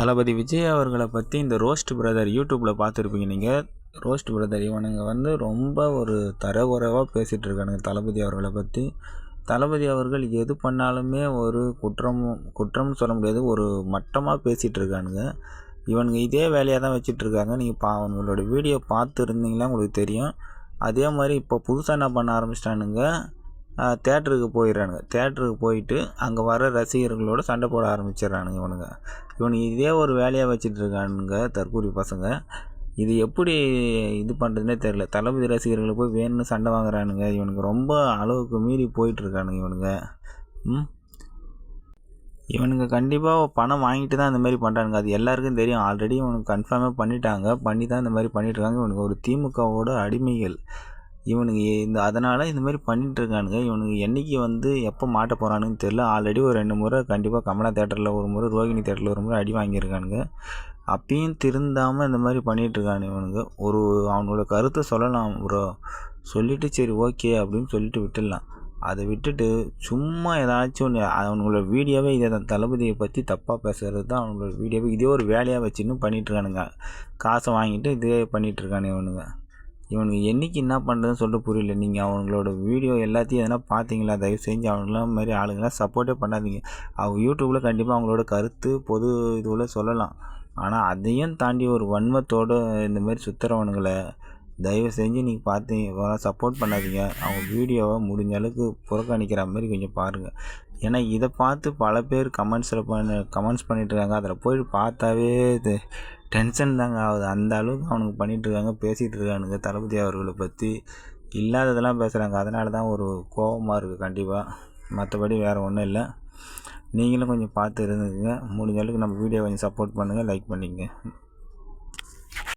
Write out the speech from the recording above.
தளபதி விஜய் அவர்களை பற்றி இந்த ரோஸ்ட் பிரதர் யூடியூப்பில் பார்த்துருப்பீங்க நீங்கள். ரோஸ்ட் பிரதர் இவனுங்க ரொம்ப ஒரு தரக்குறைவாக பேசிகிட்டு இருக்கானுங்க தளபதி அவர்களை பற்றி. தளபதி அவர்கள் எது பண்ணாலுமே ஒரு குற்றம்னு சொல்ல முடியாது, ஒரு மட்டமாக பேசிகிட்டு இருக்கானுங்க. இவனுங்க இதே வேலையாக தான் வச்சிட்ருக்காங்க. நீங்கள் அவங்களோட வீடியோ பார்த்துருந்தீங்கன்னா உங்களுக்கு தெரியும். அதே மாதிரி இப்போ புதுசாக என்ன பண்ண ஆரம்பிச்சிட்டானுங்க, தேட்டருக்கு போயிடுறானுங்க. தேட்டருக்கு போயிட்டு அங்கே வர ரசிகர்களோடு சண்டை போட ஆரம்பிச்சிடுறானுங்க. இவனுங்க இதே ஒரு வேலையாக வச்சிட்ருக்கானுங்க தற்கூரி பசங்க. இது எப்படி இது பண்ணுறதுனே தெரில. தளபதி ரசிகர்களை போய் வேணும்னு சண்டை வாங்குறானுங்க. இவனுக்கு ரொம்ப அளவுக்கு மீறி போயிட்டுருக்கானுங்க. இவனுங்க கண்டிப்பாக பணம் வாங்கிட்டு தான் இந்த மாதிரி பண்ணுறானுங்க. அது எல்லாருக்கும் தெரியும். ஆல்ரெடி இவனுக்கு கன்ஃபார்மே பண்ணிட்டாங்க. பண்ணி தான் இந்த மாதிரி பண்ணிகிட்ருக்காங்க. இவனுக்கு ஒரு திமுகவோட அடிமைகள் இவனுங்க. அதனால் இந்த மாதிரி பண்ணிகிட்ருக்கானுங்க. இவனுக்கு என்றைக்கு எப்போ மாட்ட போகிறானுன்னு தெரில. ஆல்ரெடி ஒரு 2 முறை கண்டிப்பாக கமலா தேட்டரில் ஒரு முறை, ரோகிணி தேட்டரில் ஒரு முறை அடி வாங்கியிருக்கானுங்க. அப்பயும் திருந்தாமல் இந்த மாதிரி பண்ணிகிட்ருக்கானு இவனுங்க. அவனோட கருத்தை சொல்லலாம் ப்ரோ, சொல்லிவிட்டு சரி ஓகே அப்படின்னு சொல்லிட்டு விட்டுடலாம். அதை விட்டுட்டு சும்மா ஏதாச்சும் ஒன்று அவங்களோட வீடியோவே இதை தான், தளபதியை பற்றி தப்பாக பேசுகிறது தான் அவங்களோட வீடியோவே இதே ஒரு வேலையாக வச்சுன்னு பண்ணிகிட்ருக்கானுங்க. காசை வாங்கிட்டு இதே பண்ணிகிட்ருக்கானு இவனுங்க என்றைக்கு என்ன பண்ணுறதுன்னு சொல்லிட்டு புரியல. நீங்கள் அவங்களோட வீடியோ எல்லாத்தையும் எதனா பார்த்தீங்களா? தயவு செஞ்சு அவங்களாம் மாதிரி ஆளுங்களாம் சப்போர்ட்டே பண்ணாதீங்க. அவங்க யூடியூப்பில் கண்டிப்பாக அவங்களோட கருத்து பொது இதுவில் சொல்லலாம். ஆனால் அதையும் தாண்டி ஒரு வன்மத்தோடு இந்த மாதிரி சுற்றுறவனுங்களை தயவு செஞ்சு நீங்கள் பார்த்தீங்க சப்போர்ட் பண்ணாதீங்க. அவங்க வீடியோவை முடிஞ்ச அளவுக்கு புறக்கணிக்கிற மாதிரி கொஞ்சம் பாருங்கள். ஏன்னா இதை பார்த்து பல பேர் கமெண்ட்ஸ் பண்ணிகிட்ருக்காங்க. அதில் போய்ட்டு பார்த்தாவே இது டென்ஷன் தாங்க ஆகுது. அந்த அளவுக்கு அவனுக்கு பண்ணிகிட்ருக்காங்க, பேசிகிட்டு இருக்கானுங்க தளபதி அவர்களை பற்றி. இல்லாததெல்லாம் பேசுகிறாங்க. அதனால தான் ஒரு கோபமாக இருக்குது கண்டிப்பாக. மற்றபடி வேறு ஒன்றும் இல்லை. நீங்களும் கொஞ்சம் பார்த்து இருந்துக்குங்க. முடிஞ்ச அளவுக்கு நம்ம வீடியோ கொஞ்சம் சப்போர்ட் பண்ணுங்கள், லைக் பண்ணிக்கங்க.